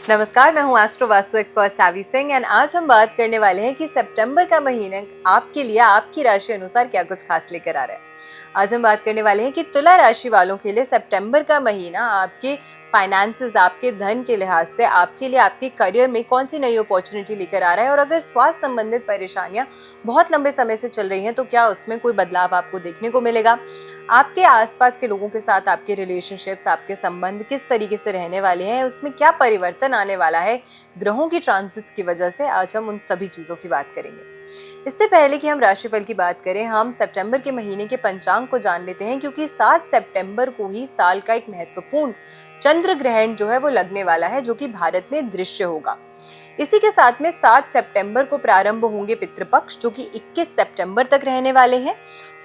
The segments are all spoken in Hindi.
नमस्कार, मैं हूँ astro vastu expert Savi Singh and आज हम बात करने वाले हैं कि सितंबर का महीना आपके लिए आपकी राशि अनुसार क्या कुछ खास लेकर आ रहा है। आज हम बात करने वाले हैं कि तुला राशि वालों के लिए सितंबर का महीना आपके फाइनेंसेस, आपके धन के लिहाज से आपके लिए आपके करियर में कौन सी नई अपॉर्चुनिटी लेकर आ रहा है, और अगर स्वास्थ्य संबंधित परेशानियां बहुत लंबे समय से चल रही हैं तो क्या उसमें कोई बदलाव आपको देखने को मिलेगा। आपके आसपास के लोगों के साथ आपके रिलेशनशिप्स, आपके संबंध किस तरीके से रहने वाले हैं, उसमें क्या परिवर्तन आने वाला है ग्रहों की ट्रांजिट्स की वजह से, आज हम उन सभी चीजों की बात करेंगे। इससे पहले कि हम राशिफल की बात करें, हम सितंबर के महीने के पंचांग को जान लेते हैं, क्योंकि 7 सितंबर को ही साल का एक महत्वपूर्ण चंद्र ग्रहण जो है वो लगने वाला है, जो कि भारत में दृश्य होगा। इसी के साथ में 7 सितंबर को प्रारंभ होंगे पितृपक्ष, जो कि 21 सितंबर तक रहने वाले हैं,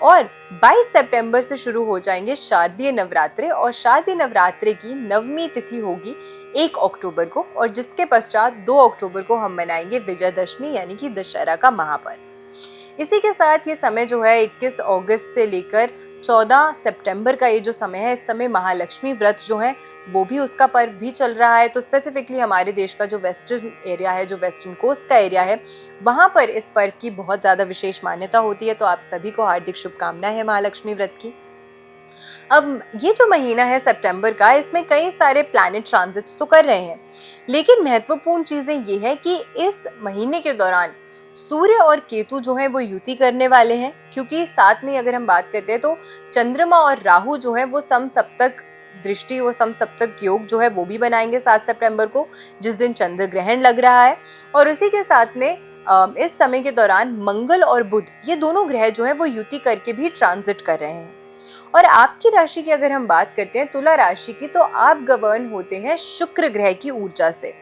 और 22 सितंबर से शुरू हो जाएंगे शारदीय नवरात्रे, और शारदीय नवरात्रे की नवमी तिथि होगी 1 अक्टूबर को, और जिसके पश्चात 2 अक्टूबर को हम मनाएंगे विजयदशमी यानी कि दशहरा का महापर्व। इसी के साथ ये समय जो है 21 अगस्त से लेकर 14 सितंबर का ये जो समय है, इस समय महालक्ष्मी व्रत जो है वो भी, उसका पर्व भी चल रहा है। तो स्पेसिफिकली हमारे देश का जो वेस्टर्न एरिया है, जो वेस्टर्न कोस्ट का एरिया है, वहां पर इस पर्व की बहुत ज्यादा विशेष मान्यता होती है। तो आप सभी को हार्दिक शुभकामनाएं है महालक्ष्मी व्रत की। अब ये जो महीना है सितंबर का, इसमें कई सारे प्लैनेट ट्रांजिट्स तो कर रहे हैं, लेकिन महत्वपूर्ण चीजें ये है कि इस महीने के दौरान सूर्य और केतु जो है वो युति करने वाले हैं, क्योंकि साथ में अगर हम बात करते हैं तो चंद्रमा और राहु जो है वो समसप्तक दृष्टि, वो समसप्तक योग जो है वो भी बनाएंगे 7 सितंबर को, जिस दिन चंद्र ग्रहण लग रहा है। और उसी के साथ में इस समय के दौरान मंगल और बुध, ये दोनों ग्रह जो है वो युति करके भी ट्रांजिट कर रहे हैं। और आपकी राशि की अगर हम बात करते हैं, तुला राशि की, तो आप गवर्न होते हैं शुक्र ग्रह की ऊर्जा से।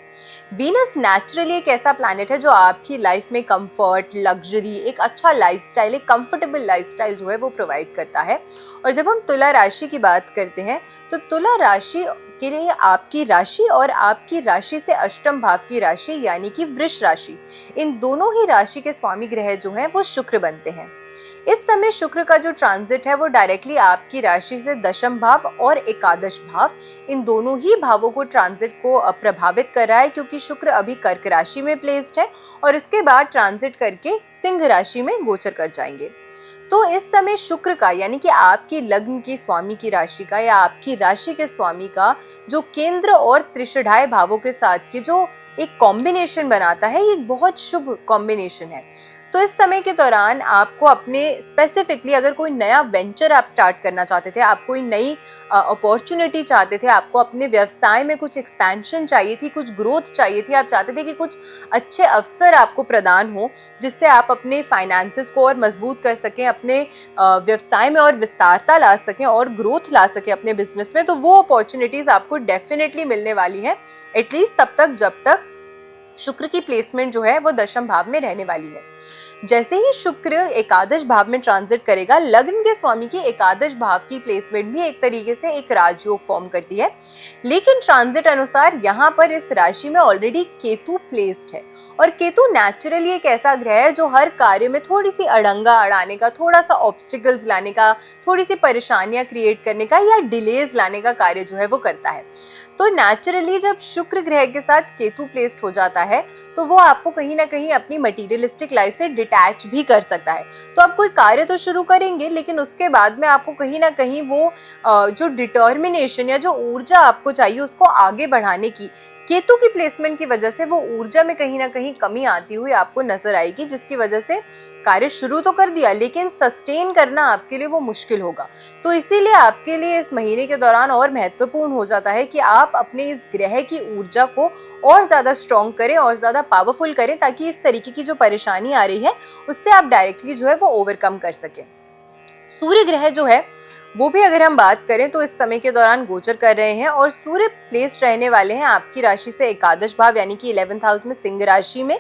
वीनस नेचुरली एक ऐसा प्लैनेट है जो आपकी लाइफ में कंफर्ट, लग्जरी, एक अच्छा लाइफस्टाइल, एक कंफर्टेबल लाइफस्टाइल जो है वो प्रोवाइड करता है। और जब हम तुला राशि की बात करते हैं तो तुला राशि के लिए आपकी राशि और आपकी राशि से अष्टम भाव की राशि यानी कि वृष राशि, इन दोनों ही राशि के स्वामी ग्रह जो हैं वो शुक्र बनते हैं। इस समय शुक्र का जो ट्रांजिट है वो डायरेक्टली आपकी राशि से दशम भाव और एकादश भाव, इन दोनों ही भावों को ट्रांजिट को प्रभावित कर रहा है, क्योंकि शुक्र अभी कर्क राशि में प्लेस्ड है और इसके बाद ट्रांजिट करके सिंह राशि में गोचर कर जाएंगे। तो इस समय शुक्र का यानी कि आपकी लग्न की स्वामी की राशि का या आपकी राशि के स्वामी का जो केंद्र और त्रिषाढ़ाय भावों के साथ ये जो एक कॉम्बिनेशन बनाता है, ये एक बहुत शुभ कॉम्बिनेशन है। तो इस समय के दौरान आपको अपने स्पेसिफिकली अगर कोई नया वेंचर आप स्टार्ट करना चाहते थे, आप कोई नई अपॉर्चुनिटी चाहते थे, आपको अपने व्यवसाय में कुछ एक्सपेंशन चाहिए थी, कुछ ग्रोथ चाहिए थी, आप चाहते थे कि कुछ अच्छे अवसर आपको प्रदान हो जिससे आप अपने फाइनेंसेस को और मजबूत कर सकें, अपने व्यवसाय में और विस्तारता ला सकें और ग्रोथ ला सकें अपने बिजनेस में, तो वो अपॉर्चुनिटीज आपको डेफिनेटली मिलने वाली है, एटलीस्ट तब तक जब तक शुक्र की प्लेसमेंट जो है वो दशम भाव में रहने वाली है। जैसे ही शुक्र एकादश भाव में ट्रांजिट करेगा, लग्न के स्वामी की एकादश भाव की प्लेसमेंट भी एक तरीके से एक राजयोग फॉर्म करती है, लेकिन ट्रांजिट अनुसार यहाँ पर इस राशि में ऑलरेडी केतु प्लेस्ड है, और केतु नेचुरली एक ऐसा ग्रह है जो हर कार्य में थोड़ी सी अड़ंगा अड़ाने का, थोड़ा सा ऑब्स्टिकल्स लाने का, थोड़ी सी परेशानियां क्रिएट करने का या डिलेज लाने का कार्य जो है वो करता है। तो नेचुरली जब शुक्र ग्रह के साथ केतु प्लेस्ड हो जाता है तो वो आपको कहीं ना कहीं अपनी मटीरियलिस्टिक लाइफ से डिटैच भी कर सकता है। तो आप कोई कार्य तो शुरू करेंगे, लेकिन उसके बाद में आपको कहीं ना कहीं वो जो डिटर्मिनेशन या जो ऊर्जा आपको चाहिए उसको आगे बढ़ाने की, केतु की प्लेसमेंट की वजह से वो ऊर्जा में कहीं ना कहीं कमी आती हुई आपको नजर आएगी, जिसकी वजह से कार्य शुरू तो कर दिया लेकिन सस्टेन करना आपके लिए वो मुश्किल होगा। तो इसीलिए आपके लिए इस महीने के दौरान और महत्वपूर्ण हो जाता है कि आप अपने इस ग्रह की ऊर्जा को और ज्यादा स्ट्रॉन्ग करें और ज्यादा पावरफुल करें, ताकि इस तरीके की जो परेशानी आ रही है उससे आप डायरेक्टली जो है वो ओवरकम कर सकें। सूर्य ग्रह जो है वो भी अगर हम बात करें तो इस समय के दौरान गोचर कर रहे हैं, और सूर्य प्लेस्ड रहने वाले हैं आपकी राशि से एकादश भाव यानी कि 11th हाउस में सिंह राशि में।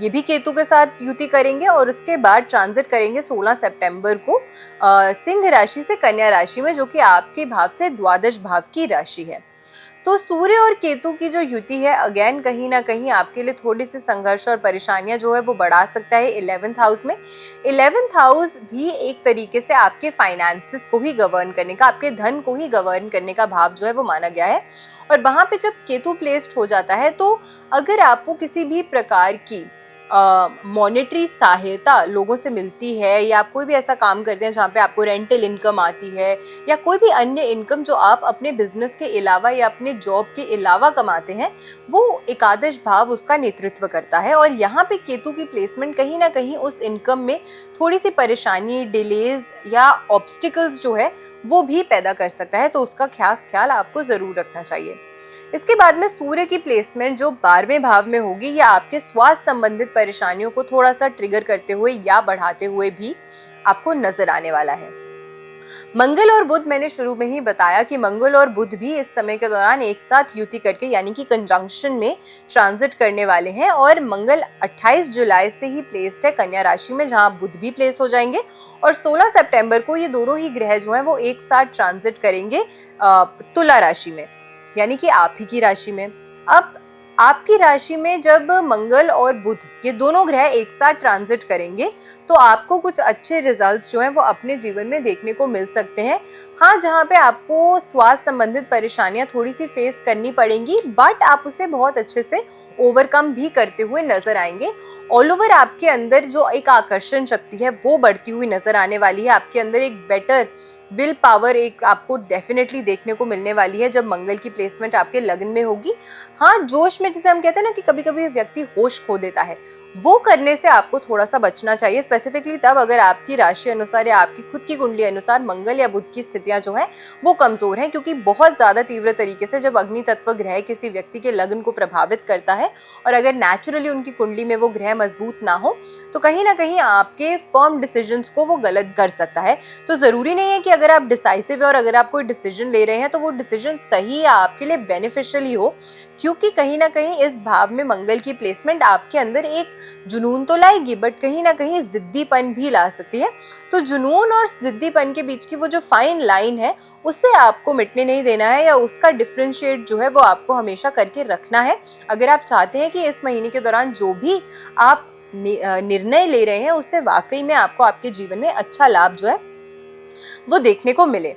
ये भी केतु के साथ युति करेंगे और उसके बाद ट्रांजिट करेंगे 16 सितंबर को सिंह राशि से कन्या राशि में, जो कि आपके भाव से द्वादश भाव की राशि है। तो सूर्य और केतु की जो युति है अगेन कहीं ना कहीं आपके लिए थोड़ी सी संघर्ष और परेशानियां जो है वो बढ़ा सकता है 11th हाउस में। 11th हाउस भी एक तरीके से आपके फाइनेंसेस को ही गवर्न करने का, आपके धन को ही गवर्न करने का भाव जो है वो माना गया है। और वहां पे जब केतु प्लेस्ड हो जाता है तो अगर आपको किसी भी प्रकार की मॉनेटरी सहायता लोगों से मिलती है या आप कोई भी ऐसा काम करते हैं जहाँ पे आपको रेंटल इनकम आती है या कोई भी अन्य इनकम जो आप अपने बिजनेस के अलावा या अपने जॉब के अलावा कमाते हैं, वो एकादश भाव उसका नेतृत्व करता है। और यहाँ पे केतु की प्लेसमेंट कहीं ना कहीं उस इनकम में थोड़ी सी परेशानी, डिलेज या ऑब्स्टिकल्स जो है वो भी पैदा कर सकता है, तो उसका खास ख्याल आपको जरूर रखना चाहिए। इसके बाद में सूर्य की प्लेसमेंट जो 12वें भाव में होगी, यह आपके स्वास्थ्य संबंधित परेशानियों को थोड़ा सा ट्रिगर करते हुए या बढ़ाते हुए भी आपको नजर आने वाला है। मंगल और बुध, मैंने शुरू में ही बताया कि मंगल और बुध भी इस समय के दौरान एक साथ युति करके यानी कि कंजंक्शन में ट्रांजिट करने वाले हैं। और मंगल 28 जुलाई से ही प्लेस्ड है कन्या राशि में, जहां बुध भी प्लेस हो जाएंगे। और 16 सितंबर को ये दोनों ही ग्रह जो हैं वो एक साथ ट्रांजिट करेंगे तुला राशि में, यानी कि आप ही की राशि में। अब आपकी राशि में जब मंगल और बुध ये दोनों ग्रह एक साथ ट्रांजिट करेंगे तो आपको कुछ अच्छे रिजल्ट्स जो हैं वो अपने जीवन में देखने को मिल सकते हैं। हाँ, जहाँ पे आपको स्वास्थ्य संबंधित परेशानियां थोड़ी सी फेस करनी पड़ेंगी, बट आप उसे बहुत अच्छे से ओवरकम भी करते हुए नजर आएंगे। ऑल ओवर आपके अंदर जो एक आकर्षण शक्ति है वो बढ़ती हुई नजर आने वाली है। आपके अंदर एक बेटर विल पावर एक आपको डेफिनेटली देखने को मिलने वाली है जब मंगल की प्लेसमेंट आपके लग्न में होगी। हाँ, जोश में जिसे हम कहते हैं ना कि कभी कभी व्यक्ति होश खो देता है, वो करने से आपको थोड़ा सा बचना चाहिए, स्पेसिफिकली तब अगर आपकी राशि अनुसार या आपकी खुद की कुंडली अनुसार मंगल या बुध की स्थितियां जो है वो कमजोर हैं। क्योंकि बहुत ज्यादा तीव्र तरीके से जब अग्नि तत्व ग्रह किसी व्यक्ति के लग्न को प्रभावित करता है और अगर नेचुरली उनकी कुंडली में वो ग्रह मजबूत ना हो तो कहीं ना कहीं आपके फर्म डिसीजंस को वो गलत कर सकता है। तो जरूरी नहीं है कि अगर आप डिसाइसिव है और अगर आप कोई डिसीजन ले रहे हैं तो वो डिसीजन सही या आपके लिए बेनिफिशियल ही हो, क्योंकि कहीं ना कहीं इस भाव में मंगल की प्लेसमेंट आपके अंदर एक जुनून तो लाएगी बट कहीं ना कहीं जिद्दीपन भी ला सकती है। तो जुनून और जिद्दीपन के बीच की वो जो फाइन लाइन है उसे आपको मिटने नहीं देना है, या उसका डिफरेंशिएट जो है वो आपको हमेशा करके रखना है। अगर आप चाहते हैं कि इस महीने के दौरान जो भी आप निर्णय ले रहे हैं उससे वाकई में आपको आपके जीवन में अच्छा लाभ जो है वो देखने को मिले।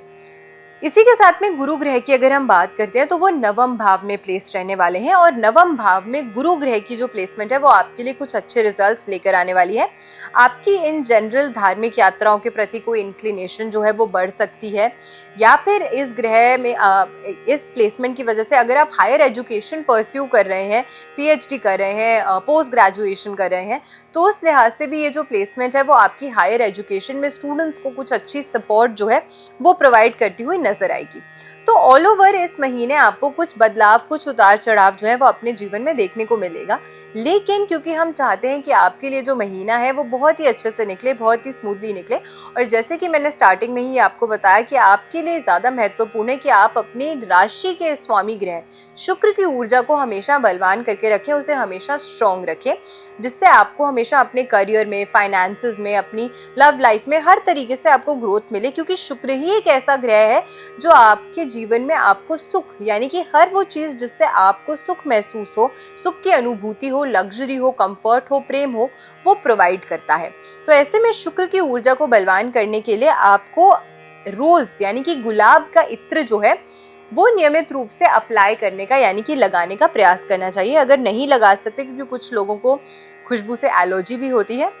इसी के साथ में गुरु ग्रह की अगर हम बात करते हैं तो वो नवम भाव में प्लेस्ड रहने वाले हैं। और नवम भाव में गुरु ग्रह की जो प्लेसमेंट है वो आपके लिए कुछ अच्छे रिजल्ट्स लेकर आने वाली है। आपकी इन जनरल धार्मिक यात्राओं के प्रति कोई इंक्लिनेशन जो है वो बढ़ सकती है, या फिर इस ग्रह में इस प्लेसमेंट की वजह से अगर आप हायर एजुकेशन परस्यू कर रहे हैं, पीएचडी कर रहे हैं, पोस्ट ग्रेजुएशन कर रहे हैं, तो उस लिहाज से भी ये जो प्लेसमेंट है वो आपकी हायर एजुकेशन में स्टूडेंट्स को कुछ अच्छी सपोर्ट जो है वो प्रोवाइड करती हुई नजर आएगी। तो ऑल ओवर इस महीने आपको कुछ बदलाव, कुछ उतार चढ़ाव जो है वो अपने जीवन में देखने को मिलेगा। लेकिन क्योंकि हम चाहते हैं कि आपके लिए जो महीना है वो बहुत ही अच्छे से निकले, बहुत ही स्मूथली निकले, और जैसे कि मैंने स्टार्टिंग में ही आपको बताया कि आपके लिए ज़्यादा महत्वपूर्ण है कि आप अपनी राशि के स्वामी ग्रह शुक्र की ऊर्जा को हमेशा बलवान करके रखें, उसे हमेशा स्ट्रॉन्ग रखें, जिससे आपको हमेशा अपने करियर में, फाइनेंसेस में, अपनी लव लाइफ में हर तरीके से आपको ग्रोथ मिले। क्योंकि शुक्र ही एक ऐसा ग्रह है जो आपके जीवन में आपको सुख, यानी कि हर वो चीज़ जिससे आपको सुख महसूस हो, सुख की अनुभूति हो, लग्जरी हो, कंफर्ट हो, प्रेम हो, वो प्रोवाइड करता है। तो ऐसे में शुक्र की ऊर्जा को बलवान करने के लिए आपको रोज यानी कि गुलाब का इत्र जो है वो नियमित रूप से अप्लाई करने का यानी कि लगाने का प्रयास करना चाहिए। अगर नहीं लगा सकते, क्योंकि कुछ लोगों को खुशबू से एलर्जी भी होती है,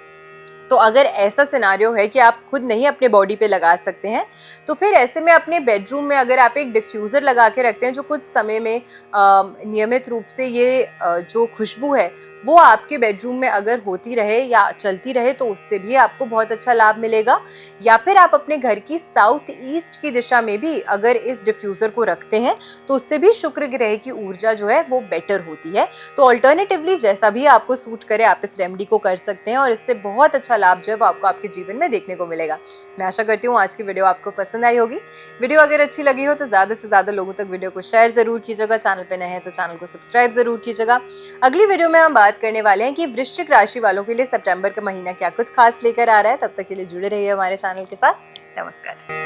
तो अगर ऐसा सिनारियो है कि आप खुद नहीं अपने बॉडी पे लगा सकते हैं तो फिर ऐसे में अपने बेडरूम में अगर आप एक डिफ्यूज़र लगा के रखते हैं जो कुछ समय में नियमित रूप से ये जो खुशबू है वो आपके बेडरूम में अगर होती रहे या चलती रहे तो उससे भी आपको बहुत अच्छा लाभ मिलेगा। या फिर आप अपने घर की साउथ ईस्ट की दिशा में भी अगर इस डिफ्यूज़र को रखते हैं तो उससे भी शुक्र ग्रह की ऊर्जा जो है वो बेटर होती है। तो ऑल्टरनेटिवली जैसा भी आपको सूट करे आप इस रेमेडी को कर सकते हैं और इससे बहुत अच्छा लाभ जो है वो आपको आपके जीवन में देखने को मिलेगा। मैं आशा करती हूँ आज की वीडियो आपको पसंद आई होगी। वीडियो अगर अच्छी लगी हो तो ज़्यादा से ज़्यादा लोगों तक वीडियो को शेयर ज़रूर कीजिएगा। चैनल पे नए हैं तो चैनल को सब्सक्राइब ज़रूर कीजिएगा। अगली वीडियो में हम बात करने वाले हैं कि वृश्चिक राशि वालों के लिए सितंबर का महीना क्या कुछ खास लेकर आ रहा है। तब तक के लिए जुड़े रहिए हमारे चैनल के साथ। नमस्कार।